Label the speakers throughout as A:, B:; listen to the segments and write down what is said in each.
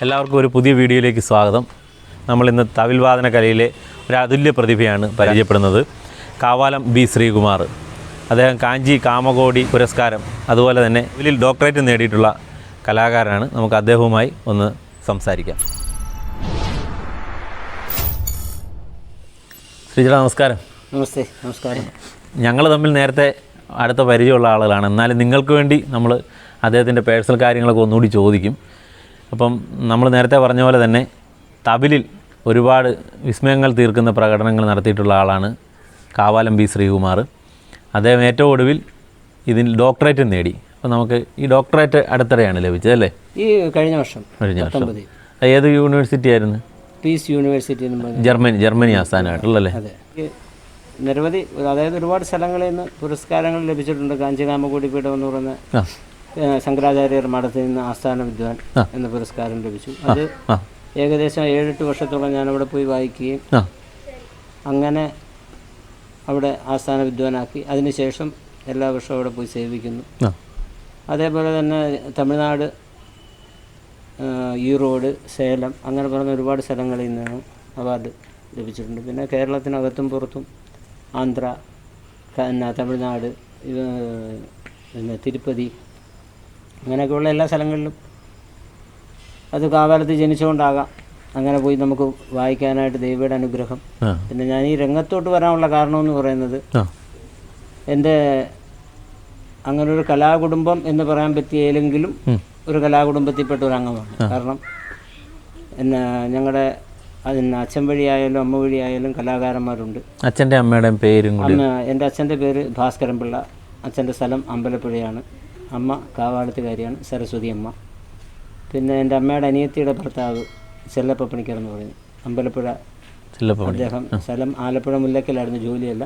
A: എല്ലാവർക്കും ഒരു പുതിയ വീഡിയോയിലേക്ക് സ്വാഗതം. നമ്മളിന്ന് തവിൽ വാദന കലയിലെ ഒരു അതുല്യ പ്രതിഭയാണ് പരിചയപ്പെടുന്നത്. കാവാലം ബി ശ്രീകുമാർ. അദ്ദേഹം കാഞ്ചി കാമകോടി പുരസ്കാരം അതുപോലെ തന്നെ ഇതിൽ ഡോക്ടറേറ്റ് നേടിയിട്ടുള്ള കലാകാരനാണ്. നമുക്ക് അദ്ദേഹവുമായി ഒന്ന് സംസാരിക്കാം. ശ്രീജട നമസ്കാരം.
B: നമസ്തേ. നമസ്കാരം.
A: ഞങ്ങൾ തമ്മിൽ നേരത്തെ അടുത്ത പരിചയമുള്ള ആളുകളാണ്. എന്നാലും നിങ്ങൾക്ക് വേണ്ടി നമ്മൾ അദ്ദേഹത്തിൻ്റെ പേഴ്സണൽ കാര്യങ്ങളൊക്കെ ഒന്നുകൂടി ചോദിക്കും. അപ്പം നമ്മൾ നേരത്തെ പറഞ്ഞ പോലെ തന്നെ തബിലിൽ ഒരുപാട് വിസ്മയങ്ങൾ തീർക്കുന്ന പ്രകടനങ്ങൾ നടത്തിയിട്ടുള്ള ആളാണ് കാവാലം ബി ശ്രീകുമാർ. അദ്ദേഹം ഏറ്റവും ഒടുവിൽ ഇതിൽ ഡോക്ടറേറ്റ് നേടി. അപ്പോൾ നമുക്ക് ഈ ഡോക്ടറേറ്റ് അടുത്തിടെയാണ് ലഭിച്ചത് അല്ലേ?
B: ഈ കഴിഞ്ഞ വർഷം.
A: ഏത് യൂണിവേഴ്സിറ്റി ആയിരുന്നു?
B: Peace university.
A: ജർമ്മനി ആസ്ഥാനമായിട്ടുള്ളല്ലേ?
B: അതെ. നിരവധി, അതായത് ഒരുപാട് സ്ഥലങ്ങളിൽ നിന്ന് പുരസ്കാരങ്ങൾ ലഭിച്ചിട്ടുണ്ട്. കാഞ്ചി കാമകോടി പീഠം എന്ന് പറയുന്ന ശങ്കരാചാര്യർ മഠത്തിൽ നിന്ന് ആസ്ഥാന വിദ്വാൻ എന്ന പുരസ്കാരം ലഭിച്ചു. അത് ഏകദേശം 7-8 വർഷത്തോളം ഞാനവിടെ പോയി വായിക്കുകയും അങ്ങനെ അവിടെ ആസ്ഥാന വിദ്വാനാക്കി. അതിനുശേഷം എല്ലാ വർഷവും അവിടെ പോയി സേവിക്കുന്നു. അതേപോലെ തന്നെ തമിഴ്നാട്, ഈറോഡ്, സേലം അങ്ങനെ പറഞ്ഞ ഒരുപാട് സ്ഥലങ്ങളിൽ നിന്നും അവാർഡ് ലഭിച്ചിട്ടുണ്ട്. പിന്നെ കേരളത്തിനകത്തും പുറത്തും ആന്ധ്ര, തമിഴ്നാട്, പിന്നെ തിരുപ്പതി അങ്ങനെയൊക്കെയുള്ള എല്ലാ സ്ഥലങ്ങളിലും, അത് കാവാലത്ത് ജനിച്ചുകൊണ്ടാകാം, അങ്ങനെ പോയി നമുക്ക് വായിക്കാനായിട്ട് ദൈവയുടെ അനുഗ്രഹം. പിന്നെ ഞാൻ ഈ രംഗത്തോട്ട് വരാനുള്ള കാരണമെന്ന് പറയുന്നത് എൻ്റെ അങ്ങനൊരു കലാകുടുംബം എന്ന് പറയാൻ പറ്റിയില്ലെങ്കിലും ഒരു കലാകുടുംബത്തിൽപ്പെട്ട ഒരു അംഗമാണ്. കാരണം പിന്നെ ഞങ്ങളുടെ അതിന് അച്ഛൻ വഴിയായാലും അമ്മ വഴിയായാലും കലാകാരന്മാരുണ്ട്.
A: അച്ഛൻ്റെ അമ്മയുടെ പേരും?
B: എൻ്റെ അച്ഛൻ്റെ പേര് ഭാസ്കരൻ പിള്ള. അച്ഛൻ്റെ സ്ഥലം അമ്പലപ്പുഴയാണ്. അമ്മ കാവാലത്തുകാരിയാണ്, സരസ്വതി അമ്മ. പിന്നെ എൻ്റെ അമ്മയുടെ അനിയത്തിയുടെ ഭർത്താവ് ചെല്ലപ്പ പണിക്കർ എന്ന് പറയുന്നത്, അമ്പലപ്പുഴ. അദ്ദേഹം സ്ഥലം ആലപ്പുഴ മുല്ലക്കലായിരുന്നു, ജോലിയല്ല,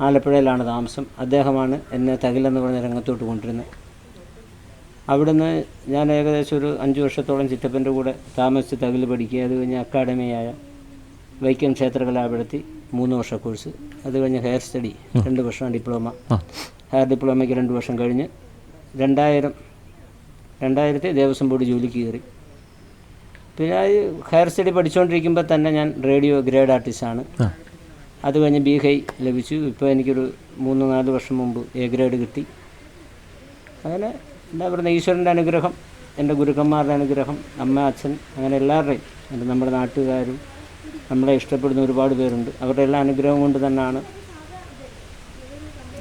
B: ആലപ്പുഴയിലാണ് താമസം. അദ്ദേഹമാണ് എന്നെ തകിലെന്ന് പറഞ്ഞ രംഗത്തോട്ട് കൊണ്ടിരുന്നത്. അവിടുന്ന് ഞാൻ ഏകദേശം ഒരു 5 വർഷത്തോളം ചിറ്റപ്പൻ്റെ കൂടെ താമസിച്ച് തകിൽ പഠിക്കുക. അത് കഴിഞ്ഞ് അക്കാഡമിയായ വൈക്കം ക്ഷേത്രകലാപീഠത്തിൽ 3 വർഷ കോഴ്സ്. അത് കഴിഞ്ഞ് ഹയർ സ്റ്റഡി 2 വർഷം ഡിപ്ലോമ. ഹയർ ഡിപ്ലോമയ്ക്ക് 2 വർഷം കഴിഞ്ഞ് 2000 ദേവസ്വം ബോർഡ് ജോലിക്ക് കയറി. പിന്നെ ഹയർ സ്റ്റഡി പഠിച്ചുകൊണ്ടിരിക്കുമ്പോൾ തന്നെ ഞാൻ റേഡിയോ ഗ്രേഡ് ആർട്ടിസ്റ്റാണ്. അത് കഴിഞ്ഞ് ബി ഹൈ ലഭിച്ചു. ഇപ്പോൾ എനിക്കൊരു 3-4 വർഷം മുമ്പ് എ ഗ്രേഡ് കിട്ടി. അങ്ങനെ എന്താ പറയുക, ഈശ്വരൻ്റെ അനുഗ്രഹം, എൻ്റെ ഗുരുക്കന്മാരുടെ അനുഗ്രഹം, അമ്മ, അച്ഛൻ, അങ്ങനെ എല്ലാവരുടെയും, എൻ്റെ നമ്മുടെ നാട്ടുകാരും നമ്മളെ ഇഷ്ടപ്പെടുന്ന ഒരുപാട് പേരുണ്ട്. അവരുടെ എല്ലാ അനുഗ്രഹം കൊണ്ട് തന്നെയാണ്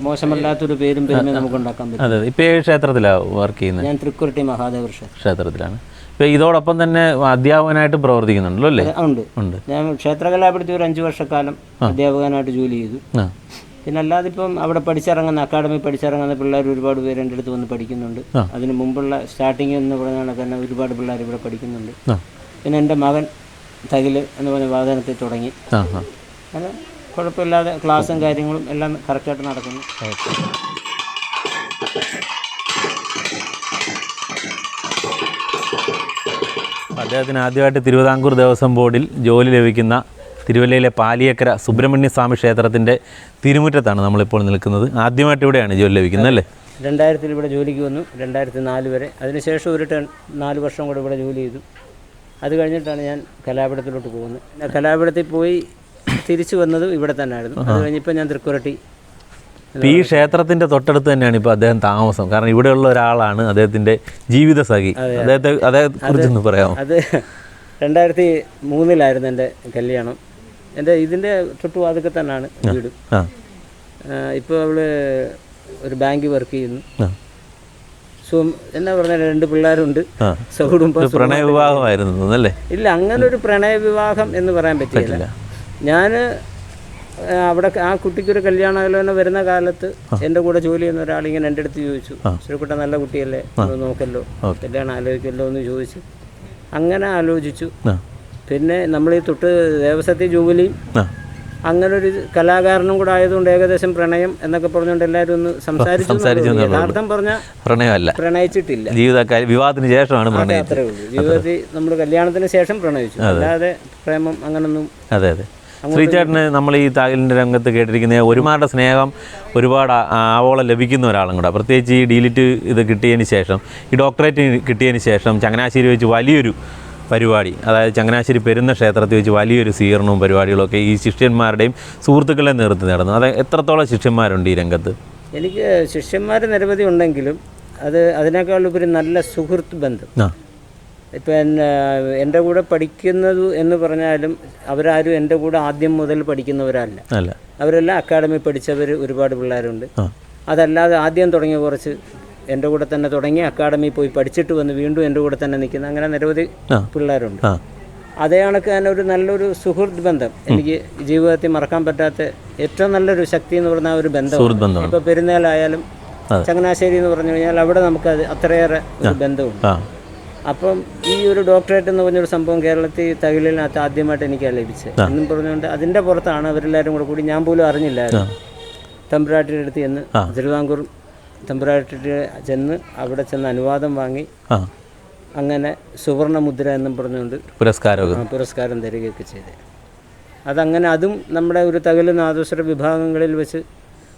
B: മോശമല്ലാത്തൊരു പേരും പെരുമയും നമുക്ക് ഉണ്ടാക്കാൻ പറ്റും.
A: അതെ. ഇപ്പോൾ ഏത് ക്ഷേത്രത്തിലാണ് വർക്ക് ചെയ്യുന്നത്?
B: ഞാൻ തൃക്കുരട്ടി മഹാദേവ
A: ക്ഷേത്രത്തിലാണ്. ഇപ്പോൾ ഇതോടൊപ്പം തന്നെ അധ്യാപകനായിട്ട് പ്രവർത്തിക്കുന്നുണ്ടല്ലോ അല്ലേ?
B: ഉണ്ട്. ഞാൻ ക്ഷേത്രകലാപീഠത്തിൽ ഒരു 5 വർഷക്കാലം അധ്യാപകനായിട്ട് ജോലി ചെയ്തു. പിന്നെ അല്ലാതെ ഇപ്പം അവിടെ പഠിച്ചിറങ്ങുന്ന, അക്കാഡമി പഠിച്ചിറങ്ങുന്ന പിള്ളേർ ഒരുപാട് പേര് എൻ്റെ അടുത്ത് വന്ന് പഠിക്കുന്നുണ്ട്. അതിന് മുമ്പുള്ള സ്റ്റാർട്ടിങ് എന്ന് പറഞ്ഞാൽ തന്നെ ഒരുപാട് പിള്ളേർ ഇവിടെ പഠിക്കുന്നുണ്ട്. പിന്നെ എൻ്റെ മകൻ തകില് എന്ന് പറഞ്ഞ വാദനത്തിൽ തുടങ്ങി. അങ്ങനെ കുഴപ്പമില്ലാതെ ക്ലാസ്സും കാര്യങ്ങളും എല്ലാം കറക്റ്റായിട്ട് നടക്കുന്നു.
A: അദ്ദേഹത്തിന് ആദ്യമായിട്ട് തിരുവിതാംകൂർ ദേവസ്വം ബോർഡിൽ ജോലി ലഭിക്കുന്ന തിരുവല്ലയിലെ പാലിയക്കര സുബ്രഹ്മണ്യ സ്വാമി ക്ഷേത്രത്തിൻ്റെ തിരുമുറ്റത്താണ് നമ്മളിപ്പോൾ നിൽക്കുന്നത്. ആദ്യമായിട്ട് ഇവിടെയാണ് ജോലി ലഭിക്കുന്നത് അല്ലേ?
B: 2000 ഇവിടെ ജോലിക്ക് വന്നു, 2004 വരെ. അതിനുശേഷം ഒരു 4 വർഷം കൂടെ ഇവിടെ ജോലി ചെയ്തു. അത് കഴിഞ്ഞിട്ടാണ് ഞാൻ കലാപീഠത്തിലോട്ട് പോകുന്നത്. കലാപീഠത്തിൽ പോയി തിരിച്ചു വന്നത് ഇവിടെ തന്നെ ആയിരുന്നു. അത് കഴിഞ്ഞിപ്പോൾ ഞാൻ തൃക്കുരട്ടി.
A: ഈ ക്ഷേത്രത്തിൻ്റെ തൊട്ടടുത്ത് തന്നെയാണ് ഇപ്പോൾ അദ്ദേഹം താമസം. കാരണം ഇവിടെയുള്ള ഒരാളാണ് അദ്ദേഹത്തിൻ്റെ ജീവിത സഖി. അദ്ദേഹത്തെക്കുറിച്ചൊന്ന് പറയാമോ?
B: അത് 2003 എൻ്റെ കല്യാണം. എൻ്റെ ഇതിൻ്റെ ചുറ്റുപാതൊക്കെ തന്നെയാണ് വീട്. ഇപ്പോൾ അവള് ഒരു ബാങ്കിൽ വർക്ക് ചെയ്യുന്നു. എന്നാ പറഞ്ഞാൽ 2 പിള്ളേരുണ്ട്.
A: പ്രണയ വിവാഹമായിരുന്നു അല്ലേ?
B: ഇല്ല, അങ്ങനെ ഒരു പ്രണയ വിവാഹം എന്ന് പറയാൻ പറ്റില്ല. ഞാൻ അവിടെ ആ കുട്ടിക്കൊരു കല്യാണാലോചന വരുന്ന കാലത്ത് എൻ്റെ കൂടെ ജോലി ചെയ്യുന്ന ഒരാളിങ്ങനെ എൻ്റെ അടുത്ത് ചോദിച്ചു, ശ്രീകുട്ട നല്ല കുട്ടിയല്ലേ, നോക്കല്ലോ, കല്യാണം ആലോചിക്കല്ലോ എന്ന് ചോദിച്ചു. അങ്ങനെ ആലോചിച്ചു. പിന്നെ നമ്മൾ ഈ തൊട്ട് ദേവസ്വത്തിൽ ജോലിയും അങ്ങനെ ഒരു കലാകാരനും കൂടെ ആയതുകൊണ്ട് ഏകദേശം പ്രണയം എന്നൊക്കെ പറഞ്ഞുകൊണ്ട് എല്ലാവരും ഒന്ന് സംസാരിച്ചു. യഥാർത്ഥം പറഞ്ഞാൽ പ്രണയമല്ല, പ്രണയിച്ചിട്ടില്ല.
A: വിവാഹത്തിന് ശേഷമാണ്
B: അത്രേ ഉള്ളൂ. ജീവിതത്തിൽ നമ്മൾ കല്യാണത്തിന് ശേഷം പ്രണയിച്ചു, അല്ലാതെ പ്രേമം അങ്ങനൊന്നും.
A: അതെ അതെ. ശ്രീചേട്ടന് നമ്മൾ ഈ തകലിൻ്റെ രംഗത്ത് കേട്ടിരിക്കുന്ന ഒരുപാട് സ്നേഹം ഒരുപാട് ആവോളം ലഭിക്കുന്ന ഒരാളും കൂടെ, പ്രത്യേകിച്ച് ഈ ഡീലിറ്റ് ഇത് കിട്ടിയതിന് ശേഷം, ഈ ഡോക്ടറേറ്റ് കിട്ടിയതിന് ശേഷം ചങ്ങനാശ്ശേരി വെച്ച് വലിയൊരു പരിപാടി, അതായത് ചങ്ങനാശ്ശേരി പെരുന്ന ക്ഷേത്രത്തിൽ വെച്ച് വലിയൊരു സ്വീകരണവും പരിപാടികളൊക്കെ ഈ ശിഷ്യന്മാരുടെയും സുഹൃത്തുക്കളുടെ നേതൃത്വത്തിൽ നടന്നു. അത് എത്രത്തോളം ശിഷ്യന്മാരുണ്ട് ഈ രംഗത്ത്?
B: എനിക്ക് ശിഷ്യന്മാർ നിരവധി ഉണ്ടെങ്കിലും അതിനേക്കാളുപരി നല്ല സുഹൃത്ത് ബന്ധം. ഇപ്പം എൻ്റെ കൂടെ പഠിക്കുന്നത് എന്ന് പറഞ്ഞാലും അവരാരും എൻ്റെ കൂടെ ആദ്യം മുതൽ പഠിക്കുന്നവരല്ല. അവരെല്ലാം അക്കാഡമി പഠിച്ചവർ ഒരുപാട് പിള്ളേരുണ്ട്. അതല്ലാതെ ആദ്യം തുടങ്ങിയ കുറച്ച് എൻ്റെ കൂടെ തന്നെ തുടങ്ങി അക്കാഡമിയിൽ പോയി പഠിച്ചിട്ട് വന്ന് വീണ്ടും എൻ്റെ കൂടെ തന്നെ നിൽക്കുന്ന അങ്ങനെ നിരവധി പിള്ളേരുണ്ട്. അതേ കണക്ക് തന്നെ ഒരു നല്ലൊരു സുഹൃത്ത് ബന്ധം എനിക്ക് ജീവിതത്തിൽ മറക്കാൻ പറ്റാത്ത ഏറ്റവും നല്ലൊരു ശക്തി എന്ന് പറഞ്ഞാൽ ഒരു ബന്ധം. ഇപ്പോൾ പെരുന്നാളായാലും ചങ്ങനാശ്ശേരി എന്ന് പറഞ്ഞു കഴിഞ്ഞാൽ അവിടെ നമുക്കത് അത്രയേറെ ഒരു ബന്ധമുണ്ട്. അപ്പം ഈ ഒരു ഡോക്ടറേറ്റ് എന്ന് പറഞ്ഞൊരു സംഭവം കേരളത്തിൽ തകലിനകത്ത് ആദ്യമായിട്ട് എനിക്കാണ് ലഭിച്ചത് എന്നും പറഞ്ഞുകൊണ്ട് അതിൻ്റെ പുറത്താണ് അവരെല്ലാവരും കൂടി ഞാൻ പോലും അറിഞ്ഞില്ലായിരുന്നു. തമ്പുരാട്ടിയുടെ അടുത്ത് ചെന്ന് തിരുവിതാംകൂർ തമ്പുരാട്ടിയുടെ ചെന്ന് അവിടെ ചെന്ന് അനുവാദം വാങ്ങി അങ്ങനെ സുവർണ മുദ്ര എന്നും പറഞ്ഞുകൊണ്ട് പുരസ്കാരം തരികയൊക്കെ ചെയ്തത്. അതങ്ങനെ അതും നമ്മുടെ ഒരു തകല് നാദസ്വര വിഭാഗങ്ങളിൽ വെച്ച്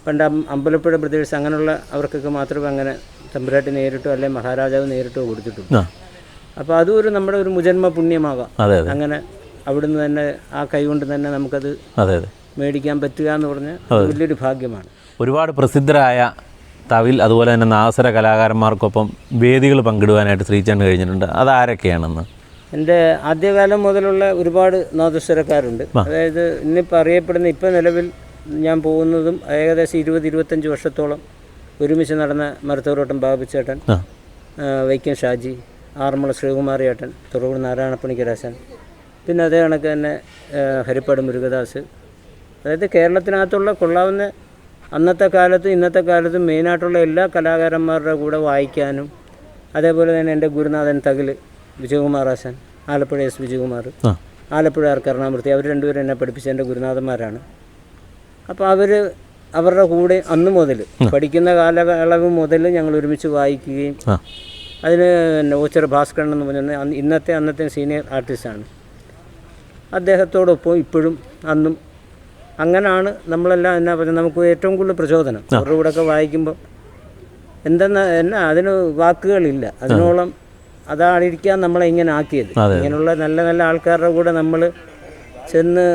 B: പണ്ട് അമ്പലപ്പുഴ ബ്രദേഴ്സ് അങ്ങനെയുള്ള അവർക്കൊക്കെ മാത്രമേ അങ്ങനെ തമ്പുരാട്ടി നേരിട്ടോ അല്ലെങ്കിൽ മഹാരാജാവ് നേരിട്ടോ കൊടുത്തിട്ടുള്ളൂ. അപ്പോൾ അതും ഒരു നമ്മുടെ ഒരു മുജന്മ പുണ്യമാകാം. അങ്ങനെ അവിടുന്ന് തന്നെ ആ കൈ കൊണ്ട് തന്നെ നമുക്കത് മേടിക്കാൻ പറ്റുക എന്ന് പറഞ്ഞാൽ വലിയൊരു ഭാഗ്യമാണ്.
A: ഒരുപാട് പ്രസിദ്ധരായ തവിൽ അതുപോലെ തന്നെ നാദസ്വര കലാകാരന്മാർക്കൊപ്പം വേദികൾ പങ്കിടുവാനായിട്ട് ശ്രീചേട്ടൻ കഴിഞ്ഞിട്ടുണ്ട്. അതാരൊക്കെയാണെന്ന്?
B: എൻ്റെ ആദ്യകാലം മുതലുള്ള ഒരുപാട് നാദസ്വരക്കാരുണ്ട്. അതായത് ഇന്നിപ്പോൾ അറിയപ്പെടുന്ന ഇപ്പോൾ നിലവിൽ ഞാൻ പോകുന്നതും ഏകദേശം 20-25 വർഷത്തോളം ഒരുമിച്ച് നടന്ന മരുത്തോരോട്ടം ബാബുച്ചേട്ടൻ, വൈക്കം ഷാജി, ആറന്മുള ശ്രീകുമാറിയേട്ടൻ, തുറവൂർ നാരായണപ്പണിക്കരാശൻ, പിന്നെ അതേ കണക്ക് തന്നെ ഹരിപ്പാട് മുരുകദാസ്. അതായത് കേരളത്തിനകത്തുള്ള കൊള്ളാവുന്ന അന്നത്തെ കാലത്തും ഇന്നത്തെ കാലത്തും മെയിനായിട്ടുള്ള എല്ലാ കലാകാരന്മാരുടെ കൂടെ വായിക്കാനും, അതേപോലെ തന്നെ എൻ്റെ ഗുരുനാഥൻ തകില് വിജയകുമാർ ആശാൻ, ആലപ്പുഴ എസ് വിജയകുമാർ, ആലപ്പുഴ ആർ കരുണാമൂർത്തി, അവർ രണ്ടുപേരും എന്നെ പഠിപ്പിച്ച എൻ്റെ ഗുരുനാഥന്മാരാണ്. അപ്പോൾ അവരുടെ കൂടെ അന്ന് മുതൽ പഠിക്കുന്ന കാലയളവ് മുതൽ ഞങ്ങൾ ഒരുമിച്ച് വായിക്കുകയും അതിന് ഓച്ചർ ഭാസ്കരൻ എന്ന് പറഞ്ഞാൽ അന്നത്തെ സീനിയർ ആർട്ടിസ്റ്റാണ്. അദ്ദേഹത്തോടൊപ്പം ഇപ്പോഴും അന്നും അങ്ങനെയാണ് നമ്മളെല്ലാം എന്നാ പറയുക, നമുക്ക് ഏറ്റവും കൂടുതൽ പ്രചോദനം അവരുടെ കൂടെയൊക്കെ വായിക്കുമ്പോൾ എന്നാ അതിന് വാക്കുകളില്ല. അതിനോളം അതായിരിക്കാൻ നമ്മളെ ഇങ്ങനെ ആക്കിയത്. ഇങ്ങനെയുള്ള നല്ല നല്ല ആൾക്കാരുടെ കൂടെ നമ്മൾ ചെന്ന്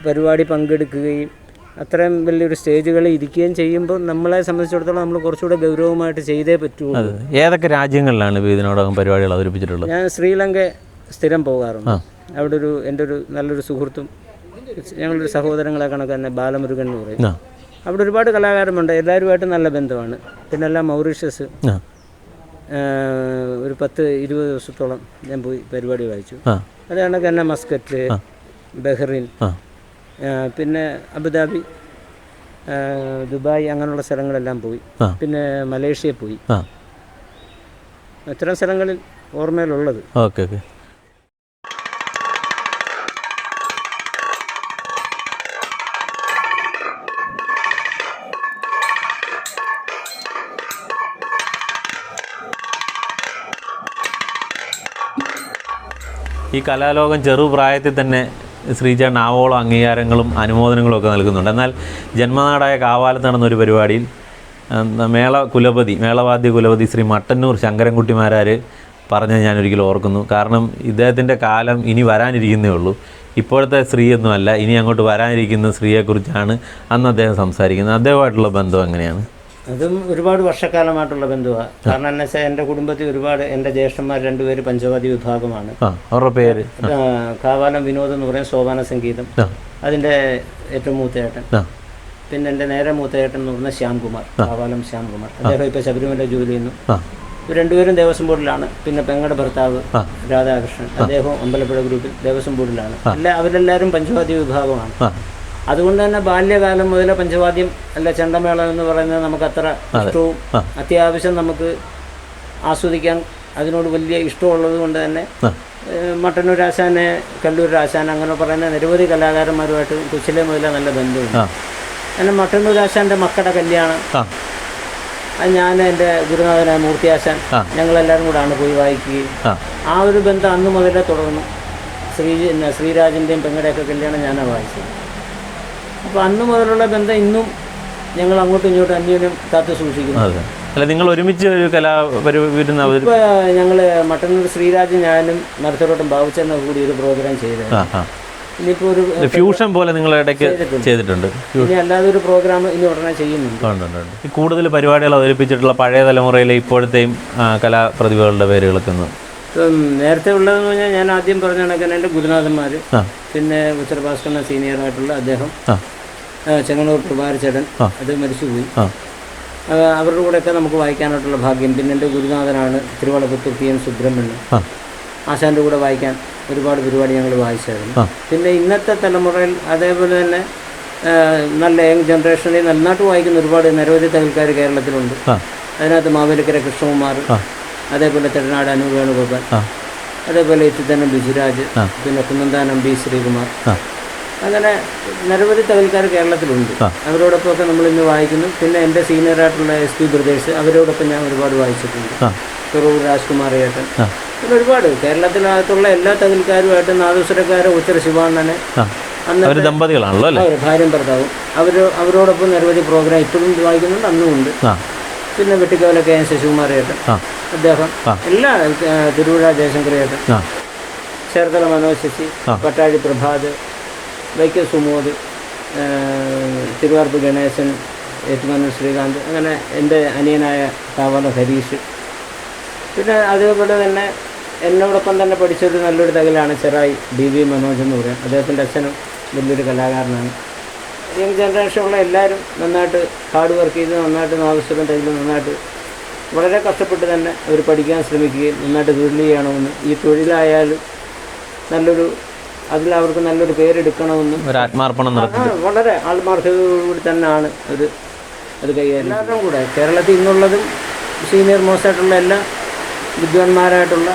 B: പരിപാടി പങ്കെടുക്കുകയും അത്രയും വലിയൊരു സ്റ്റേജുകളിൽ ഇരിക്കുകയും ചെയ്യുമ്പോൾ നമ്മളെ സംബന്ധിച്ചിടത്തോളം നമ്മൾ കുറച്ചുകൂടെ ഗൗരവമായിട്ട് ചെയ്തേ പറ്റുള്ളൂ.
A: ഏതൊക്കെ രാജ്യങ്ങളിലാണ് ഇതിനോടകം പരിപാടികൾ അവതരിപ്പിച്ചിട്ടുള്ളത്?
B: ഞാൻ ശ്രീലങ്ക സ്ഥിരം പോകാറുണ്ട്. അവിടെ എൻ്റെ ഒരു നല്ലൊരു സുഹൃത്തും ഞങ്ങളൊരു സഹോദരങ്ങളെ കണക്ക് തന്നെ ബാലമുരുകൻ എന്ന് പറയും. അവിടെ ഒരുപാട് കലാകാരന്മാരുണ്ട്, എല്ലാവരുമായിട്ട് നല്ല ബന്ധമാണ്. പിന്നെ എല്ലാം മൗറീഷ്യസ് ഒരു 10-20 ദിവസത്തോളം ഞാൻ പോയി പരിപാടി വായിച്ചു. അത് കണക്ക് തന്നെ മസ്കറ്റ്, ബഹ്റിൻ, പിന്നെ അബുദാബി, ദുബായ് അങ്ങനെയുള്ള സ്ഥലങ്ങളെല്ലാം പോയി. പിന്നെ മലേഷ്യ പോയി. ഇത്തരം സ്ഥലങ്ങളിൽ ഓർമ്മയിലുള്ളത്.
A: ഓക്കെ. ഈ കലാലോകം ചെറുപ്രായത്തിൽ തന്നെ ശ്രീചേട്ടൻ ആവോളം അംഗീകാരങ്ങളും അനുമോദനങ്ങളും ഒക്കെ നൽകുന്നുണ്ട്. എന്നാൽ ജന്മനാടായ കാവാലത്ത് നടന്നൊരു പരിപാടിയിൽ മേളവാദ്യ കുലപതി ശ്രീ മട്ടന്നൂർ ശങ്കരൻകുട്ടിമാരാർ പറഞ്ഞത് ഞാനൊരിക്കലും ഓർക്കുന്നു. കാരണം ഇദ്ദേഹത്തിൻ്റെ കാലം ഇനി വരാനിരിക്കുന്നേ ഉള്ളൂ. ഇപ്പോഴത്തെ സ്ത്രീയൊന്നുമല്ല, ഇനി അങ്ങോട്ട് വരാനിരിക്കുന്ന സ്ത്രീയെക്കുറിച്ചാണ് അന്ന് അദ്ദേഹം സംസാരിക്കുന്നത്. അദ്ദേഹമായിട്ടുള്ള ബന്ധം എങ്ങനെയാണ്?
B: അതും ഒരുപാട് വർഷക്കാലമായിട്ടുള്ള ബന്ധുവാണ്. കാരണം എന്താ വെച്ചാൽ എൻ്റെ കുടുംബത്തിൽ ഒരുപാട് എൻ്റെ ജ്യേഷ്ഠന്മാർ 2 പേര് പഞ്ചവാദി വിഭാഗമാണ്.
A: അവരുടെ പേര്
B: കാവാലം വിനോദ് എന്ന് പറയുന്ന സോപാന സംഗീതം, അതിൻ്റെ ഏറ്റവും മൂത്തയേട്ടൻ. പിന്നെ എൻ്റെ നേരെ മൂത്തയേട്ടൻ എന്ന് പറയുന്നത് ശ്യാംകുമാർ, കാവാലം ശ്യാംകുമാർ. അദ്ദേഹം ഇപ്പോൾ ശബരിമല ജോലി ചെയ്യുന്നു. ഇവർ 2 പേരും ദേവസ്വം ബോർഡിലാണ്. പിന്നെ പെങ്ങളുടെ ഭർത്താവ് രാധാകൃഷ്ണൻ, അദ്ദേഹം അമ്പലപ്പുഴ ഗ്രൂപ്പിൽ ദേവസ്വം ബോർഡിലാണ്. അവരെല്ലാവരും പഞ്ചവാദി വിഭാഗമാണ്. അതുകൊണ്ട് തന്നെ ബാല്യകാലം മുതലേ പഞ്ചവാദ്യം അല്ല ചെണ്ടമേളം എന്ന് പറയുന്നത് നമുക്ക് അത്ര ഇഷ്ടവും അത്യാവശ്യം നമുക്ക് ആസ്വദിക്കാൻ അതിനോട് വലിയ ഇഷ്ടമുള്ളത് കൊണ്ട് തന്നെ മട്ടന്നൂർ ആശാനെ, കല്ലൂർ ആശാൻ അങ്ങനെ പറയുന്ന നിരവധി കലാകാരന്മാരുമായിട്ട് കൊച്ചിലെ മുതലേ നല്ല ബന്ധമുണ്ട്. അങ്ങനെ മട്ടന്നൂർ ആശാൻ്റെ മക്കളുടെ കല്യാണം അത് ഞാൻ എൻ്റെ ഗുരുനാഥനായ മൂർത്തി ആശാൻ ഞങ്ങളെല്ലാവരും കൂടാണ് പോയി വായിക്കുകയും ആ ഒരു ബന്ധം അന്ന് മുതലേ തുടർന്നു. ശ്രീരാജൻ്റെയും പെങ്ങളുടെയൊക്കെ കല്യാണം ഞാനാണ് വായിച്ചത്. അപ്പോൾ അന്ന് മുതലുള്ള ബന്ധം ഇന്നും ഞങ്ങൾ അങ്ങോട്ടും ഇങ്ങോട്ടും അന്യോന്യം കാത്തു സൂക്ഷിക്കുന്നു.
A: അതെ. അല്ല, നിങ്ങൾ ഒരുമിച്ച് ഒരു കലാപരിപാടി
B: ഇപ്പോൾ ഞങ്ങൾ മട്ടന്നൂർ ശ്രീരാജ്, ഞാനും മരത്തോട്ടം ബാബുച്ചേട്ടനും കൂടി ഒരു പ്രോഗ്രാം ചെയ്തത്. ഇനിയിപ്പോൾ ഒരു
A: ഫ്യൂഷൻ പോലെ നിങ്ങൾ ഇടയ്ക്ക് ചെയ്തിട്ടുണ്ട്.
B: ഇനി അല്ലാതെ ഒരു പ്രോഗ്രാം ഇനി ഉടനെ ചെയ്യുന്നുണ്ട്.
A: ഈ കൂടുതൽ പരിപാടികൾ അവതരിപ്പിച്ചിട്ടുള്ള പഴയ തലമുറയിലെ ഇപ്പോഴത്തെയും കലാപ്രതിഭകളുടെ പേരുകളൊക്കെ ഒന്ന്.
B: ഇപ്പം നേരത്തെ ഉള്ളതെന്ന് പറഞ്ഞാൽ ഞാൻ ആദ്യം പറഞ്ഞ കണക്കിന് എൻ്റെ ഗുരുനാഥന്മാർ, പിന്നെ ഉത്തരഭാസ്കരൻ സീനിയറായിട്ടുള്ള അദ്ദേഹം, ചെങ്ങന്നൂർ പ്രഭാരച്ചേട്ടൻ, അത് മരിച്ചുപോയി. അവരുടെ കൂടെയൊക്കെ നമുക്ക് വായിക്കാനായിട്ടുള്ള ഭാഗ്യം. പിന്നെ എൻ്റെ ഗുരുനാഥനാണ് തിരുവള്ളപുത്തൂർ ടി എൻ സുബ്രഹ്മണ്യൻ, ആശാൻ്റെ കൂടെ വായിക്കാൻ ഒരുപാട് പരിപാടി ഞങ്ങൾ വായിച്ചായിരുന്നു. പിന്നെ ഇന്നത്തെ തലമുറയിൽ അതേപോലെ തന്നെ നല്ല യങ് ജനറേഷനിൽ നന്നായിട്ട് വായിക്കുന്ന ഒരുപാട് നിരവധി തകൽക്കാർ കേരളത്തിലുണ്ട്. അതിനകത്ത് മാവേലിക്കര കൃഷ്ണകുമാർ, അതേപോലെ തെരനാട് അനു വേണുഗോപാൽ, അതേപോലെ ഇത്തിത്തനം ബിജുരാജ്, പിന്നെ കുന്നന്താനം ബി ശ്രീകുമാർ, അങ്ങനെ നിരവധി തകൽക്കാർ കേരളത്തിലുണ്ട്. അവരോടൊപ്പമൊക്കെ നമ്മളിന്ന് വായിക്കുന്നു. പിന്നെ എൻ്റെ സീനിയറായിട്ടുള്ള SP ബ്രദേഴ്സ്, അവരോടൊപ്പം ഞാൻ ഒരുപാട് വായിച്ചിട്ടുണ്ട്. തുറവൂർ രാജ്കുമാർ ഏട്ടൻ, പിന്നെ ഒരുപാട് കേരളത്തിനകത്തുള്ള എല്ലാ തകൽക്കാരുമായിട്ട് നാദസ്വരക്കാരെ ഉച്ചര ശിവാണനെ,
A: അന്ന് ദമ്പതികളാണല്ലോ അല്ലേ,
B: ഭാര്യയും ഭർത്താവും, അവരോടൊപ്പം നിരവധി പ്രോഗ്രാം ഇപ്പോഴും വായിക്കുന്നുണ്ട്, അന്നും ഉണ്ട്. പിന്നെ വെട്ടിക്കവല KN ശശികുമാർ ഏട്ടൻ, അദ്ദേഹം, എല്ലാ തിരുവിഴ ജയശങ്കർ ഏട്ടൻ, ചേർത്തല മനോജ് ശശി, പട്ടാഴി പ്രഭാത്, വൈക്കം സുമോദ്, തിരുവാർപ്പ് ഗണേശൻ, ഏറ്റുമാനൂർ ശ്രീകാന്ത്, അങ്ങനെ എൻ്റെ അനിയനായ കവാലം ഹരീഷ്. പിന്നെ അതേപോലെ തന്നെ എന്നോടൊപ്പം തന്നെ പഠിച്ചൊരു നല്ലൊരു തകലാണ് ചെറായി DV മനോജ് എന്ന് പറയാം. അദ്ദേഹത്തിൻ്റെ അച്ഛനും വലിയൊരു കലാകാരനാണ്. യങ് ജനറേഷനുള്ള എല്ലാവരും നന്നായിട്ട് ഹാർഡ് വർക്ക് ചെയ്ത് നന്നായിട്ട് നാദസ്വരം തകിൽ നന്നായിട്ട് വളരെ കഷ്ടപ്പെട്ട് തന്നെ അവർ പഠിക്കാൻ ശ്രമിക്കുകയും നന്നായിട്ട് തൊഴിൽ ചെയ്യണമെന്ന്, ഈ തൊഴിലായാലും നല്ലൊരു അതിൽ അവർക്ക് നല്ലൊരു പേരെടുക്കണമെന്നും
A: ഒരു ആത്മാർപ്പണം
B: വളരെ ആത്മാർത്ഥതയോടുകൂടി തന്നെയാണ് അത് കൈകാര്യം. എല്ലാവരും കൂടെ കേരളത്തിൽ ഇന്നുള്ളതും സീനിയർ മോസ്റ്റായിട്ടുള്ള എല്ലാ വിദ്വാൻമാരായിട്ടുള്ള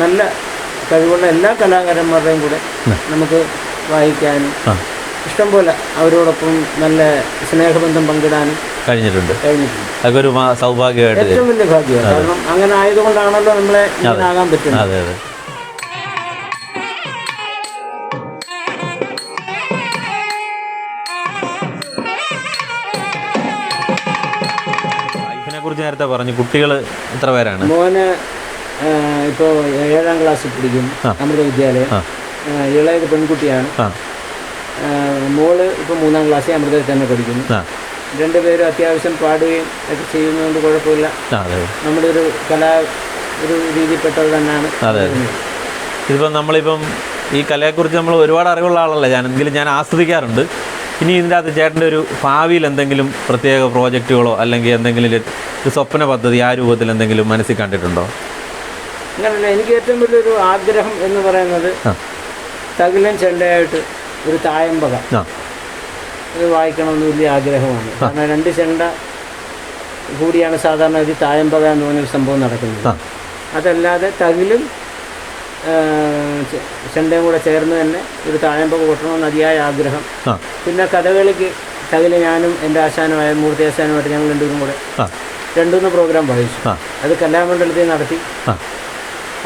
B: നല്ല കഴിവുള്ള എല്ലാ കലാകാരന്മാരുടെയും കൂടെ നമുക്ക് വായിക്കാനും ഇഷ്ടംപോലെ അവരോടൊപ്പം നല്ല സ്നേഹബന്ധം പങ്കിടാനും കഴിഞ്ഞിട്ടുണ്ട്.
A: അതൊരു സൗഭാഗ്യമായിട്ട്
B: ഏറ്റവും വലിയ ഭാഗ്യമാണ്. കാരണം അങ്ങനെ ആയതുകൊണ്ടാണല്ലോ നമ്മളെ ഇങ്ങനാകാൻ പറ്റുന്നത്.
A: അതെ അതെ. കുറിച്ച് നേരത്തെ പറഞ്ഞു, കുട്ടികൾ എത്ര പേരാണ്?
B: മോന് ഇപ്പോൾ 7ാം ക്ലാസ്സിൽ പഠിക്കും, അമൃത വിദ്യാലയം. ഇളയത് പെൺകുട്ടിയാണ്. മോള് ഇപ്പോൾ 3ാം ക്ലാസ്സിൽ അമൃതയിൽ തന്നെ പഠിക്കുന്നു. രണ്ടുപേരും അത്യാവശ്യം പാടുകയും ഒക്കെ ചെയ്യുന്നതുകൊണ്ട് കുഴപ്പമില്ല. നമ്മുടെ ഒരു ഒരു രീതിയിൽപ്പെട്ടത് തന്നെയാണ്.
A: ഇതിപ്പം നമ്മളിപ്പം ഈ കലയെക്കുറിച്ച് നമ്മൾ ഒരുപാട് അറിവുള്ള ആളല്ല എങ്കിലും ഞാൻ ആസ്വദിക്കാറുണ്ട്. ഇനി ഇതിൻ്റെ അകത്ത് ചേട്ടൻ്റെ ഒരു ഭാവിയിൽ എന്തെങ്കിലും പ്രത്യേക പ്രോജക്റ്റുകളോ അല്ലെങ്കിൽ എന്തെങ്കിലും ഒരു സ്വപ്ന പദ്ധതി ആ രൂപത്തിൽ എന്തെങ്കിലും മനസ്സിൽ കണ്ടിട്ടുണ്ടോ?
B: അങ്ങനല്ല, എനിക്ക് ഏറ്റവും വലിയൊരു ആഗ്രഹം എന്ന് പറയുന്നത് തകിലും ചെണ്ടയായിട്ട് ഒരു തായമ്പക അത് വായിക്കണമെന്ന് വലിയ ആഗ്രഹമാണ്. കാരണം 2 ചെണ്ട കൂടിയാണ് സാധാരണ ഒരു തായമ്പക എന്ന് പറഞ്ഞൊരു സംഭവം നടക്കുന്നത്. അതല്ലാതെ തകിലും ചെണ്ടയും കൂടെ ചേർന്ന് തന്നെ ഒരു തായമ്പക കൊട്ടണമെന്ന് അതിയായ ആഗ്രഹം. പിന്നെ കഥകളിക്ക് തകില് ഞാനും എൻ്റെ ആശാനുമായ മൂർത്തി ആശാനുമായിട്ട് ഞങ്ങൾ രണ്ടുപേരും കൂടെ 2-3 പ്രോഗ്രാം വായിച്ചു. അത് കലാമണ്ഡലത്തിൽ നടത്തി.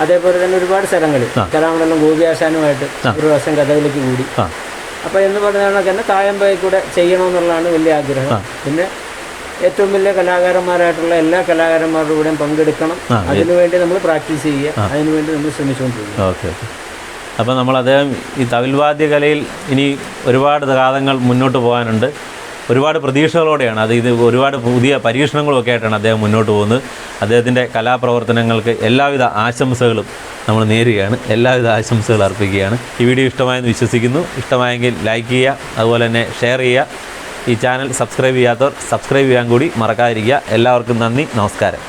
B: അതേപോലെ തന്നെ ഒരുപാട് സ്ഥലങ്ങളിൽ കലാമണ്ഡലം ഗോപി ആശാനുമായിട്ട് ഒരു വർഷം കഥകളിക്ക് കൂടി. അപ്പോൾ എന്ന് പറഞ്ഞാൽ തന്നെ തായമ്പകയിൽ കൂടെ ചെയ്യണമെന്നുള്ളതാണ് വലിയ ആഗ്രഹം. പിന്നെ ഏറ്റവും വലിയ കലാകാരന്മാരായിട്ടുള്ള എല്ലാ കലാകാരന്മാരുടെ കൂടെയും പങ്കെടുക്കണം. അതിനുവേണ്ടി നമ്മൾ പ്രാക്ടീസ് ചെയ്യുക, അതിനുവേണ്ടി നമ്മൾ ശ്രമിച്ചുകൊണ്ടിരിക്കുക.
A: ഓക്കെ. അപ്പോൾ നമ്മൾ അദ്ദേഹം ഈ തവിൽവാദ്യ കലയിൽ ഇനി ഒരുപാട് കാലങ്ങൾ മുന്നോട്ട് പോകാനുണ്ട്. ഒരുപാട് പ്രതീക്ഷകളോടെയാണ് ഇത് ഒരുപാട് പുതിയ പരീക്ഷണങ്ങളൊക്കെ ആയിട്ടാണ് അദ്ദേഹം മുന്നോട്ട് പോകുന്നത്. അദ്ദേഹത്തിൻ്റെ കലാപ്രവർത്തനങ്ങൾക്ക് എല്ലാവിധ ആശംസകളും നമ്മൾ നേരുകയാണ്. എല്ലാവിധ ആശംസകൾ അർപ്പിക്കുകയാണ്. ഈ വീഡിയോ ഇഷ്ടമായെന്ന് വിശ്വസിക്കുന്നു. ഇഷ്ടമായെങ്കിൽ ലൈക്ക് ചെയ്യുക, അതുപോലെ തന്നെ ഷെയർ ചെയ്യുക. ഈ ചാനൽ സബ്സ്ക്രൈബ് ചെയ്യാത്തവർ സബ്സ്ക്രൈബ് ചെയ്യാൻ കൂടി മറക്കാതിരിക്കുക. എല്ലാവർക്കും നന്ദി, നമസ്കാരം.